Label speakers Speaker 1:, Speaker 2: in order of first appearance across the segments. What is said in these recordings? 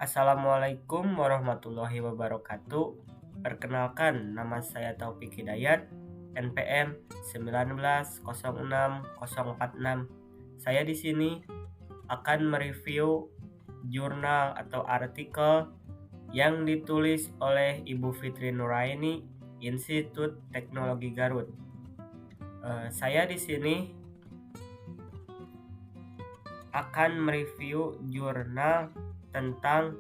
Speaker 1: Assalamualaikum warahmatullahi wabarakatuh. Perkenalkan, nama saya Taufik Hidayat, NPM 1906046. Saya di sini akan mereview jurnal atau artikel yang ditulis oleh Ibu Fitri Nuraini, Institut Teknologi Garut. Saya di sini akan mereview jurnal tentang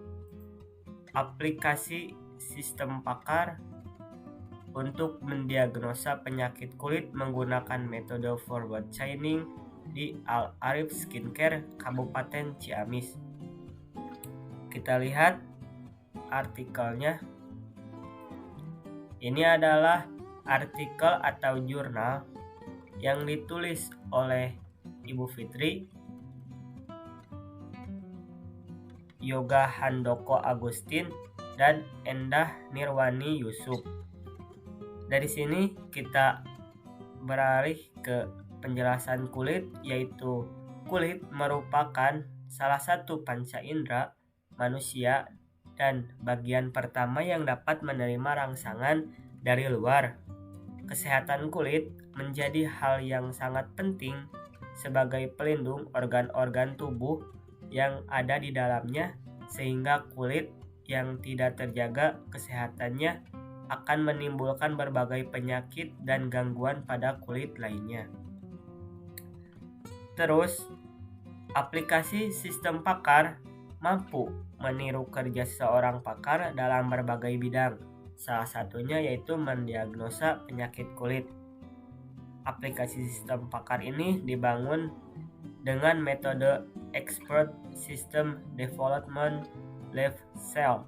Speaker 1: aplikasi sistem pakar untuk mendiagnosa penyakit kulit menggunakan metode forward chaining di Al-Arif Skincare Kabupaten Ciamis. Kita lihat artikelnya. Ini adalah artikel atau jurnal yang ditulis oleh Ibu Fitri, Yoga Handoko Agustin, dan Endah Nirwani Yusuf. Dari sini kita beralih ke penjelasan kulit, yaitu kulit merupakan salah satu panca indera manusia dan bagian pertama yang dapat menerima rangsangan dari luar. Kesehatan kulit menjadi hal yang sangat penting sebagai pelindung organ-organ tubuh yang ada di dalamnya, sehingga kulit yang tidak terjaga kesehatannya akan menimbulkan berbagai penyakit dan gangguan pada kulit lainnya. Terus, aplikasi sistem pakar mampu meniru kerja seorang pakar dalam berbagai bidang. Salah satunya yaitu mendiagnosa penyakit kulit. Aplikasi sistem pakar ini dibangun dengan metode Expert System Development Lab Cell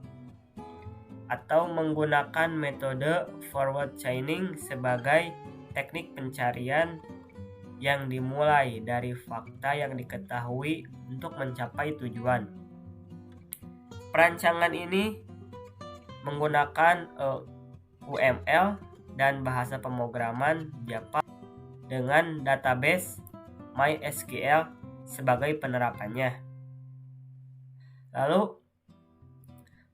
Speaker 1: atau menggunakan metode forward chaining sebagai teknik pencarian yang dimulai dari fakta yang diketahui untuk mencapai tujuan. Perancangan ini menggunakan UML dan bahasa pemrograman Java dengan database MySQL sebagai penerapannya. Lalu,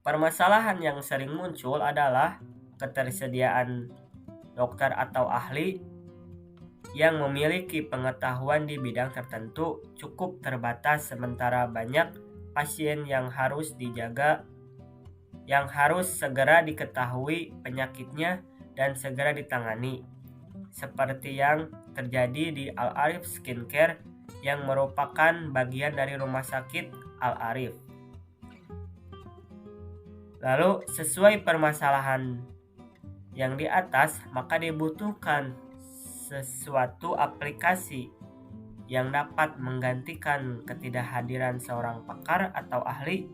Speaker 1: permasalahan yang sering muncul adalah ketersediaan dokter atau ahli yang memiliki pengetahuan di bidang tertentu cukup terbatas, sementara banyak pasien yang harus dijaga, yang harus segera diketahui penyakitnya dan segera ditangani, seperti yang terjadi di Al-Arif Skincare yang merupakan bagian dari rumah sakit Al-Arif. Lalu, sesuai permasalahan yang di atas, maka dibutuhkan sesuatu aplikasi yang dapat menggantikan ketidakhadiran seorang pakar atau ahli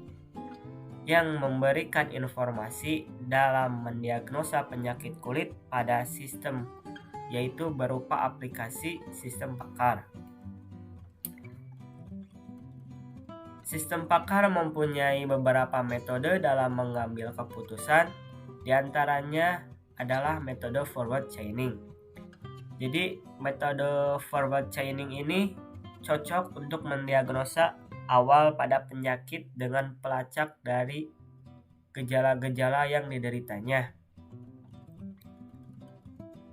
Speaker 1: yang memberikan informasi dalam mendiagnosa penyakit kulit pada sistem, yaitu berupa aplikasi sistem pakar. Sistem pakar mempunyai beberapa metode dalam mengambil keputusan, diantaranya adalah metode forward chaining. Jadi, metode forward chaining ini cocok untuk mendiagnosa awal pada penyakit dengan pelacak dari gejala-gejala yang dideritanya.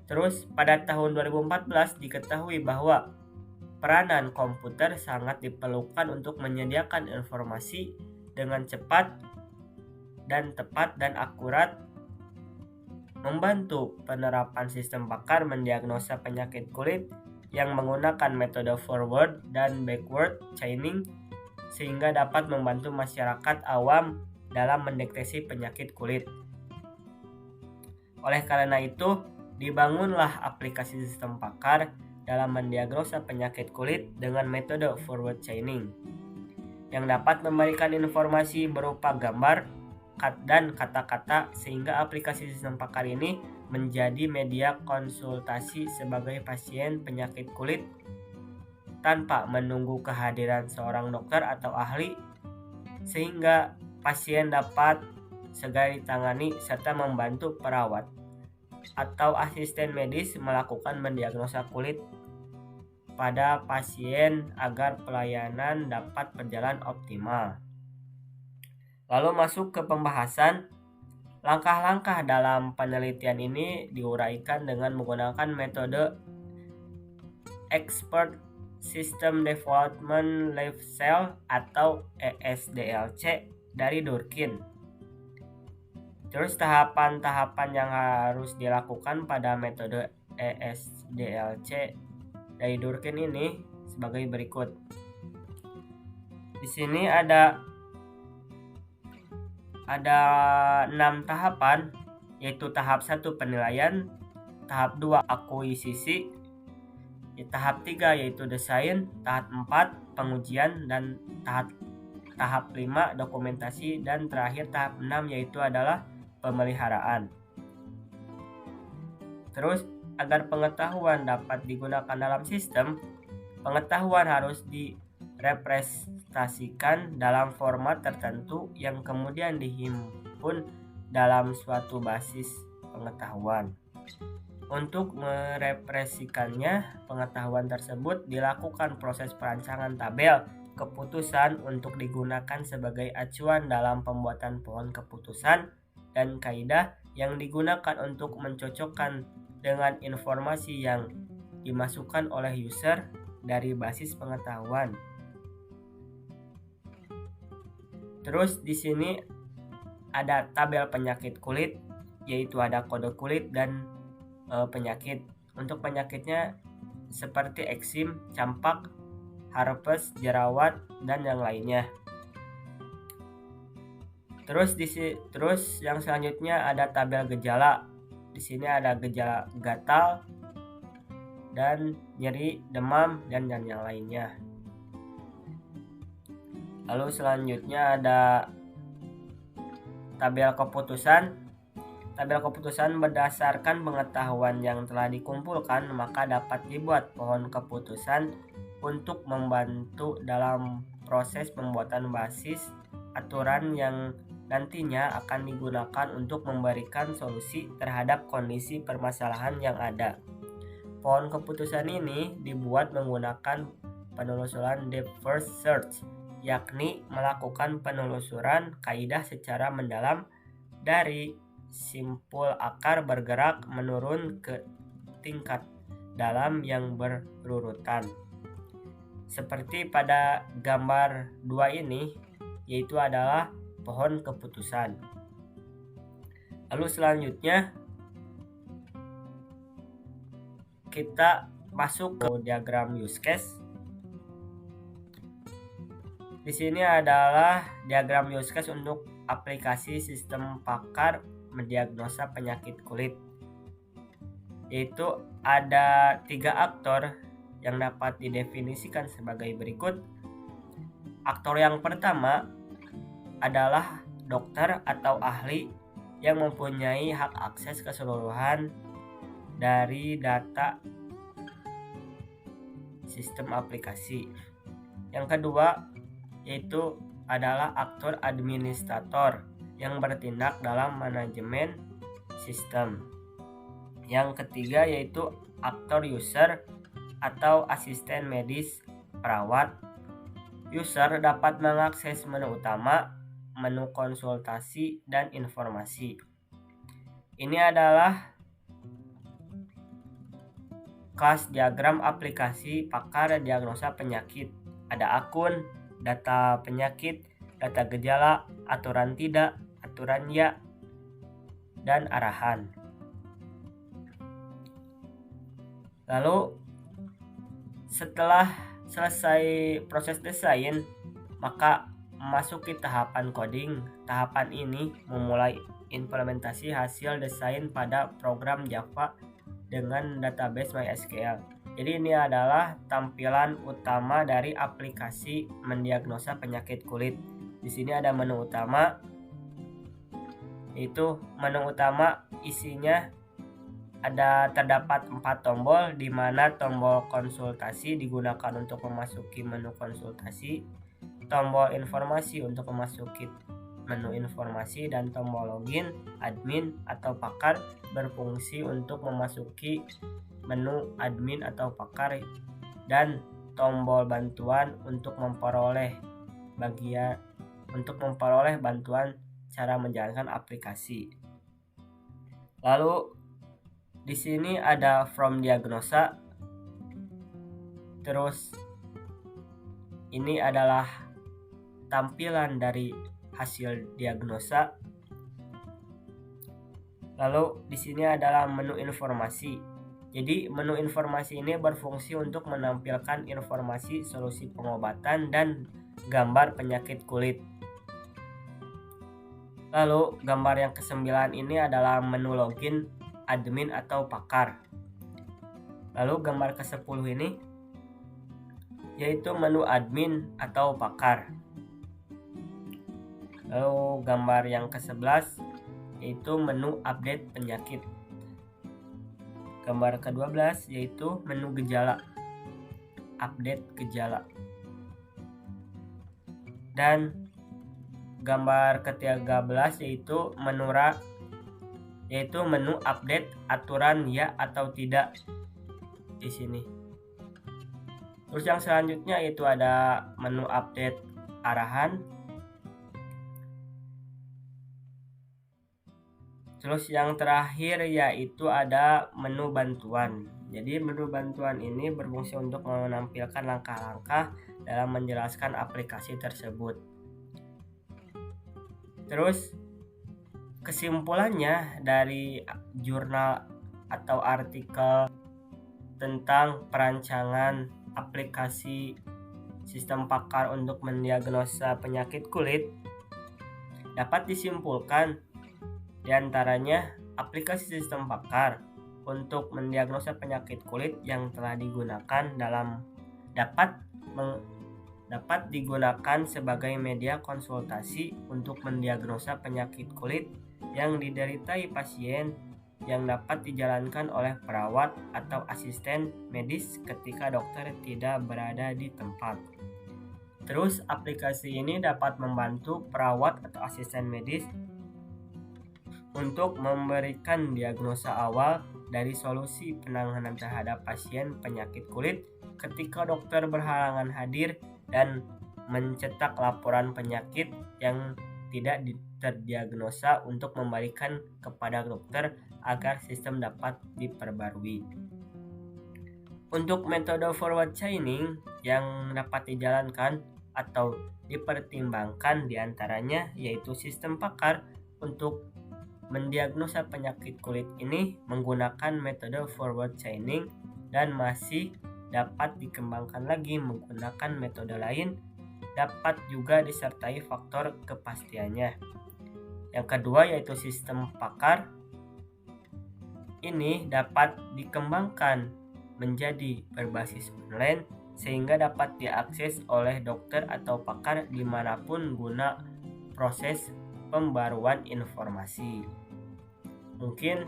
Speaker 1: Terus, pada tahun 2014 diketahui bahwa peranan komputer sangat diperlukan untuk menyediakan informasi dengan cepat dan tepat dan akurat, membantu penerapan sistem pakar mendiagnosa penyakit kulit yang menggunakan metode forward dan backward chaining, sehingga dapat membantu masyarakat awam dalam mendeteksi penyakit kulit. Oleh karena itu, dibangunlah aplikasi sistem pakar dalam mendiagnosa penyakit kulit dengan metode forward chaining, yang dapat memberikan informasi berupa gambar dan kata-kata, sehingga aplikasi sistem pakar ini menjadi media konsultasi sebagai pasien penyakit kulit tanpa menunggu kehadiran seorang dokter atau ahli, sehingga pasien dapat segera ditangani serta membantu perawat atau asisten medis melakukan mendiagnosa kulit pada pasien agar pelayanan dapat berjalan optimal. Lalu masuk ke pembahasan. Langkah-langkah dalam penelitian ini diuraikan dengan menggunakan metode Expert System Development Life Cycle atau ESDLC dari Durkin. Terus tahapan-tahapan yang harus dilakukan pada metode ESDLC dari Durkin ini sebagai berikut. Di sini ada 6 tahapan, yaitu tahap 1 penilaian, tahap 2 akuisisi, tahap 3 yaitu desain, tahap 4 pengujian, dan tahap 5 dokumentasi, dan terakhir tahap 6 yaitu adalah pemeliharaan. Terus agar pengetahuan dapat digunakan dalam sistem, pengetahuan harus direpresentasikan dalam format tertentu yang kemudian dihimpun dalam suatu basis pengetahuan. Untuk merepresentasikannya, pengetahuan tersebut dilakukan proses perancangan tabel keputusan untuk digunakan sebagai acuan dalam pembuatan pohon keputusan dan kaidah yang digunakan untuk mencocokkan dengan informasi yang dimasukkan oleh user dari basis pengetahuan. Terus di sini ada tabel penyakit kulit, yaitu ada kode kulit dan penyakit. Untuk penyakitnya seperti eksim, campak, herpes, jerawat, dan yang lainnya. Terus yang selanjutnya ada tabel gejala. Di sini ada gejala gatal dan nyeri, demam, dan yang lainnya. Lalu selanjutnya ada tabel keputusan. Tabel keputusan berdasarkan pengetahuan yang telah dikumpulkan, maka dapat dibuat pohon keputusan untuk membantu dalam proses pembuatan basis aturan yang nantinya akan digunakan untuk memberikan solusi terhadap kondisi permasalahan yang ada. Pohon keputusan ini dibuat menggunakan penelusuran depth first search, yakni melakukan penelusuran kaidah secara mendalam dari simpul akar bergerak menurun ke tingkat dalam yang berurutan. Seperti pada gambar 2 ini, yaitu adalah pohon keputusan. Lalu selanjutnya kita masuk ke diagram use case. Di sini adalah diagram use case untuk aplikasi sistem pakar mendiagnosa penyakit kulit. Yaitu ada 3 aktor yang dapat didefinisikan sebagai berikut. Aktor yang pertama adalah dokter atau ahli yang mempunyai hak akses keseluruhan dari data sistem aplikasi. Yang kedua yaitu adalah aktor administrator yang bertindak dalam manajemen sistem. Yang ketiga yaitu aktor user atau asisten medis perawat. User dapat mengakses menu utama, menu konsultasi, dan informasi. Ini adalah kelas diagram aplikasi pakar diagnosa penyakit. Ada akun, data penyakit, data gejala, aturan tidak, aturan ya, dan arahan. Lalu setelah selesai proses desain, maka memasuki tahapan coding. Tahapan ini memulai implementasi hasil desain pada program Java dengan database MySQL. Jadi ini adalah tampilan utama dari aplikasi mendiagnosa penyakit kulit. Di sini ada menu utama, yaitu menu utama isinya terdapat 4 tombol, di mana tombol konsultasi digunakan untuk memasuki menu konsultasi, tombol informasi untuk memasuki menu informasi, dan tombol login, admin, atau pakar berfungsi untuk memasuki menu admin atau pakar, dan tombol bantuan untuk memperoleh bagian untuk memperoleh bantuan cara menjalankan aplikasi. Lalu di sini ada from diagnosa. Terus ini adalah tampilan dari hasil diagnosa. Lalu di sini adalah menu informasi. Jadi menu informasi ini berfungsi untuk menampilkan informasi solusi pengobatan dan gambar penyakit kulit. Lalu gambar yang ke-9 ini adalah menu login admin atau pakar. Lalu gambar ke-10 ini yaitu menu admin atau pakar. Lalu gambar yang ke-11 yaitu menu update penyakit. Gambar ke-12 yaitu menu gejala, update gejala. Dan gambar ke-13 yaitu menu update aturan ya atau tidak di sini. Terus yang selanjutnya yaitu ada menu update arahan. Terus yang terakhir yaitu ada menu bantuan. Jadi menu bantuan ini berfungsi untuk menampilkan langkah-langkah dalam menjelaskan aplikasi tersebut. Terus kesimpulannya dari jurnal atau artikel tentang perancangan aplikasi sistem pakar untuk mendiagnosa penyakit kulit dapat disimpulkan di antaranya aplikasi sistem pakar untuk mendiagnosa penyakit kulit yang telah digunakan dapat digunakan sebagai media konsultasi untuk mendiagnosa penyakit kulit yang dideritai pasien yang dapat dijalankan oleh perawat atau asisten medis ketika dokter tidak berada di tempat. Terus aplikasi ini dapat membantu perawat atau asisten medis untuk memberikan diagnosa awal dari solusi penanganan terhadap pasien penyakit kulit ketika dokter berhalangan hadir dan mencetak laporan penyakit yang tidak terdiagnosa untuk membalikan kepada dokter agar sistem dapat diperbarui. Untuk metode forward chaining yang dapat dijalankan atau dipertimbangkan diantaranya yaitu sistem pakar untuk mendiagnosa penyakit kulit ini menggunakan metode forward chaining dan masih dapat dikembangkan lagi menggunakan metode lain, dapat juga disertai faktor kepastiannya. Yang kedua yaitu sistem pakar ini dapat dikembangkan menjadi berbasis online sehingga dapat diakses oleh dokter atau pakar dimanapun guna proses pembaruan informasi. Mungkin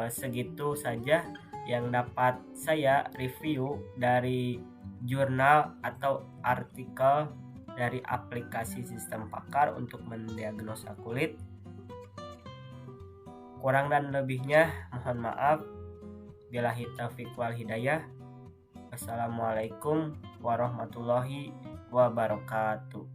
Speaker 1: segitu saja yang dapat saya review dari jurnal atau artikel dari aplikasi sistem pakar untuk mendiagnosa kulit. Kurang dan lebihnya mohon maaf. Billahi taufiq wal hidayah. Wassalamualaikum warahmatullahi wabarakatuh.